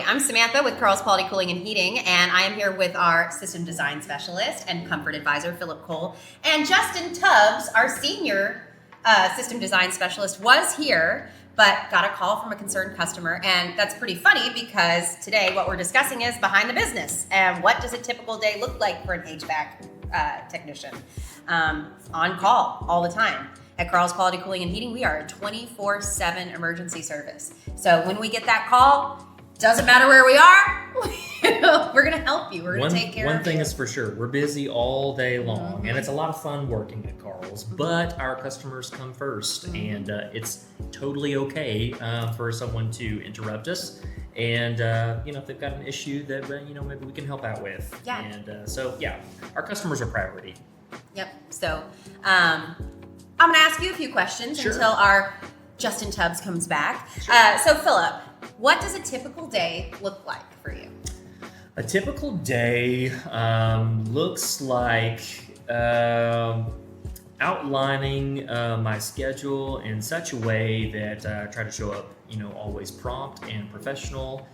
I'm Samantha with Carl's Quality Cooling and Heating, and I am here with our system design specialist and comfort advisor, Philip Cole, and Justin Tubbs, our senior system design specialist, was here, but got a call from a concerned customer. And that's pretty funny because today what we're discussing is behind the business and what does a typical day look like for an HVAC technician on call all the time. At Carl's Quality Cooling and Heating, we are a 24/7 emergency service. So when we get that call, doesn't matter where we are, we're going to help you. We're going to take care of you. One thing is for sure, we're busy all day long, and it's a lot of fun working at Carl's, but our customers come first, and it's totally okay for someone to interrupt us. And, if they've got an issue that, maybe we can help out with. Yeah. And our customers are priority. Yep. So, I'm going to ask you a few questions Sure. until our Justin Tubbs comes back. Sure. So, Philip, what does a typical day look like for you? A typical day looks like outlining my schedule in such a way that I try to show up, always prompt and professional,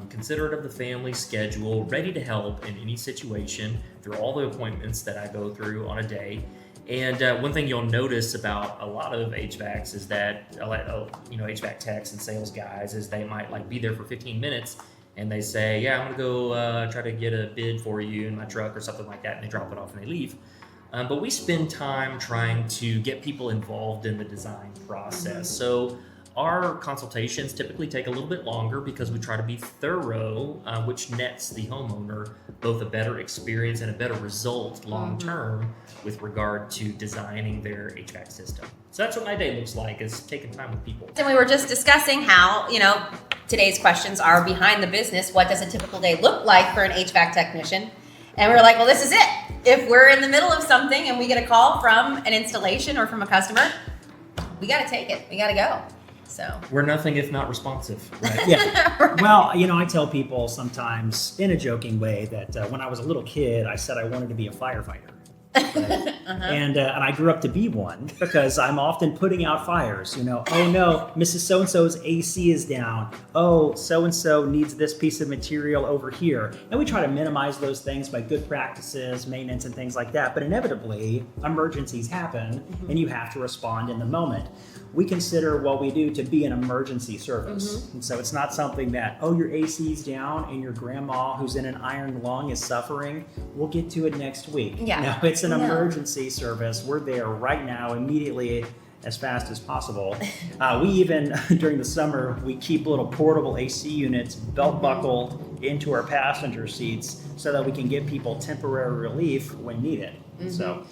considerate of the family schedule, ready to help in any situation through all the appointments that I go through on a day. And one thing you'll notice about a lot of HVACs is that, HVAC techs and sales guys is they might be there for 15 minutes and they say, yeah, I'm gonna go try to get a bid for you in my truck or something like that, and they drop it off and they leave. But we spend time trying to get people involved in the design process. So our consultations typically take a little bit longer because we try to be thorough, which nets the homeowner both a better experience and a better result long term with regard to designing their HVAC system. So that's what my day looks like, is taking time with people. And we were just discussing how, today's questions are behind the business. What does a typical day look like for an HVAC technician? And we were like, well, this is it. If we're in the middle of something and we get a call from an installation or from a customer, we got to take it. We got to go. So we're nothing if not responsive, right? Yeah. Well, I tell people sometimes in a joking way that when I was a little kid, I said I wanted to be a firefighter. Right? And I grew up to be one because I'm often putting out fires. Oh no, Mrs. So-and-so's AC is down. Oh, so-and-so needs this piece of material over here. And we try to minimize those things by good practices, maintenance, and things like that. But inevitably, emergencies happen and you have to respond in the moment. We consider what we do to be an emergency service. And so it's not something that, your AC's down and your grandma who's in an iron lung is suffering. We'll get to it next week. Yeah. No, it's an emergency service. We're there right now, immediately, as fast as possible. We even, during the summer, we keep little portable AC units belt buckled into our passenger seats so that we can give people temporary relief when needed. So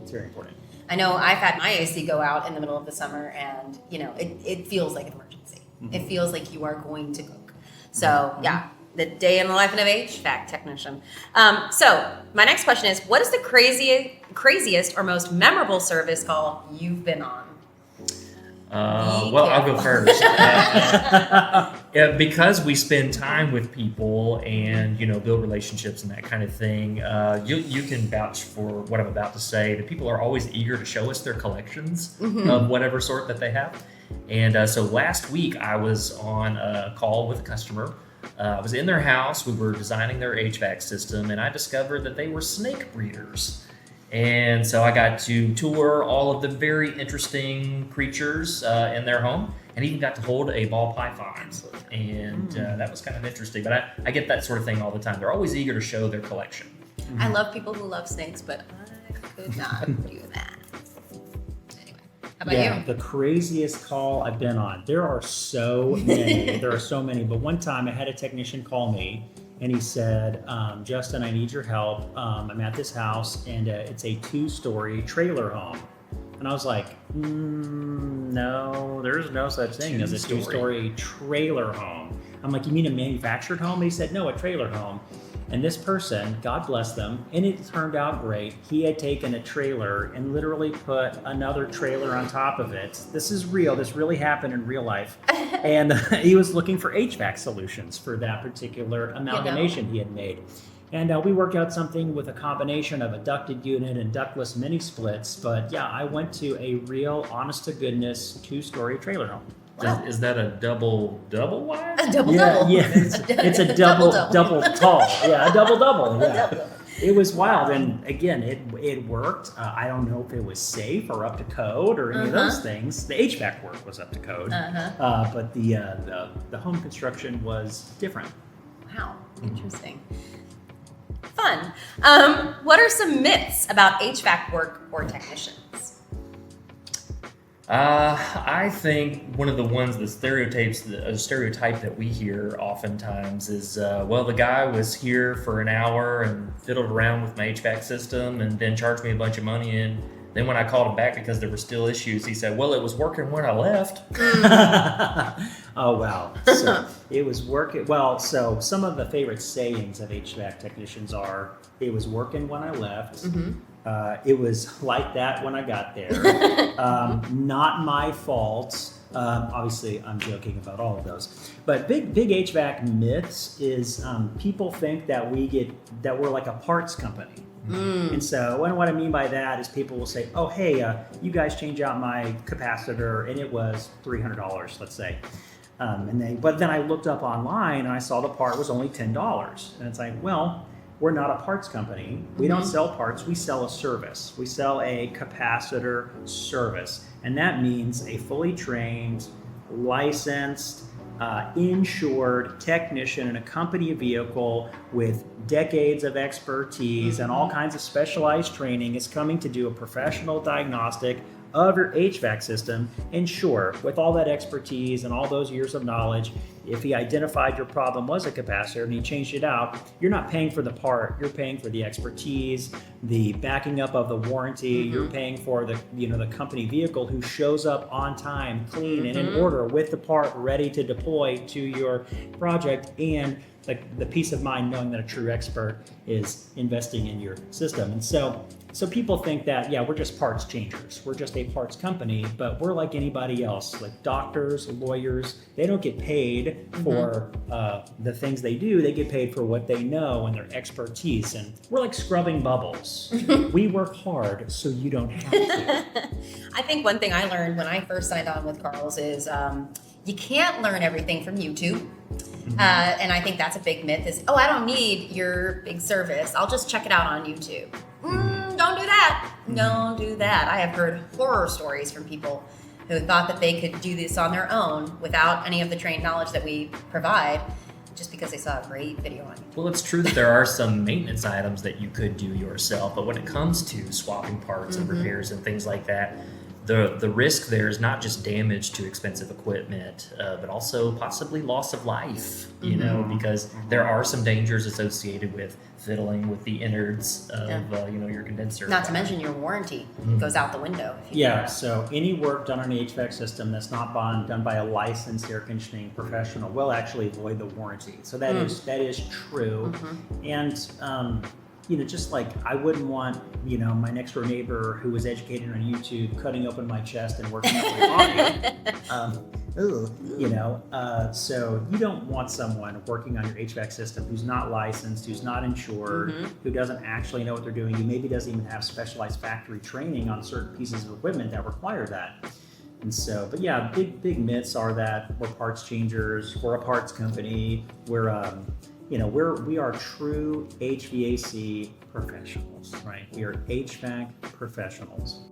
it's very important. I know I've had my AC go out in the middle of the summer, and it feels like an emergency. It feels like you are going to cook. So the day in the life of an HVAC technician. So my next question is, what is the craziest or most memorable service call you've been on? I'll go first. Because we spend time with people and build relationships and that kind of thing, you can vouch for what I'm about to say. The people are always eager to show us their collections of whatever sort that they have. And so last week I was on a call with a customer. I was in their house. We were designing their HVAC system, and I discovered that they were snake breeders. And so I got to tour all of the very interesting creatures in their home, and even got to hold a ball python. And that was kind of interesting. But I get that sort of thing all the time. They're always eager to show their collection. I love people who love snakes, but I could not do that. Anyway, how about you? The craziest call I've been on. There are so many. But one time I had a technician call me. And he said, Justin, I need your help. I'm at this house, and it's a 2-story trailer home. And I was like, no, there's no such thing as a 2-story trailer home. I'm like, you mean a manufactured home? And he said, no, a trailer home. And this person, God bless them, and it turned out great. He had taken a trailer and literally put another trailer on top of it. This is real. This really happened in real life. And he was looking for HVAC solutions for that particular amalgamation he had made. And we worked out something with a combination of a ducted unit and ductless mini splits. But I went to a real, honest to goodness 2-story trailer home. Wow. Is that a double wide? A double. Yeah, it's a double tall. Yeah, a double. Yeah. It was wild, and again, it worked. I don't know if it was safe or up to code or any of those things. The HVAC work was up to code, but the home construction was different. Wow, interesting. Fun. What are some myths about HVAC work or technicians? I think one of the ones, the stereotype that we hear oftentimes is, well, the guy was here for an hour and fiddled around with my HVAC system and then charged me a bunch of money. And then when I called him back because there were still issues, he said, well, it was working when I left. Oh, wow. So it was working. Well, so some of the favorite sayings of HVAC technicians are, it was working when I left. It was like that when I got there. Not my fault. Obviously, I'm joking about all of those. But big HVAC myths is people think that we're like a parts company. And so what I mean by that is people will say, oh, hey, you guys change out my capacitor and it was $300, let's say. But then I looked up online and I saw the part was only $10. And it's like, well, we're not a parts company. We don't sell parts. We sell a service. We sell a capacitor service. And that means a fully trained, licensed, insured technician in a company vehicle with decades of expertise and all kinds of specialized training is coming to do a professional diagnostic of your HVAC system. And sure, with all that expertise and all those years of knowledge, if he identified your problem was a capacitor and he changed it out, you're not paying for the part, you're paying for the expertise, the backing up of the warranty, you're paying for the company vehicle who shows up on time, clean and in order with the part ready to deploy to your project, and the peace of mind knowing that a true expert is investing in your system. And so people think that, yeah, we're just parts changers. We're just a parts company, but we're like anybody else, like doctors, lawyers. They don't get paid for the things they do. They get paid for what they know and their expertise. And we're like scrubbing bubbles. We work hard so you don't have to. I think one thing I learned when I first signed on with Carl's is you can't learn everything from YouTube. And I think that's a big myth is, I don't need your big service. I'll just check it out on YouTube. Don't do that. Don't do that. I have heard horror stories from people who thought that they could do this on their own without any of the trained knowledge that we provide, just because they saw a great video on YouTube. Well, it's true that there are some maintenance items that you could do yourself, but when it comes to swapping parts and repairs and things like that, the risk there is not just damage to expensive equipment, but also possibly loss of life, because there are some dangers associated with fiddling with the innards of your condenser. Not to mention your warranty goes out the window. If you do that. So any work done on an HVAC system that's not done by a licensed air conditioning professional will actually void the warranty. So that is true. And just like I wouldn't want, my next door neighbor who was educated on YouTube cutting open my chest and working out my body. So you don't want someone working on your HVAC system who's not licensed, who's not insured, who doesn't actually know what they're doing, who maybe doesn't even have specialized factory training on certain pieces of equipment that require that. And so, but yeah, big myths are that we're parts changers, we're a parts company, we are true HVAC professionals, right? We are HVAC professionals.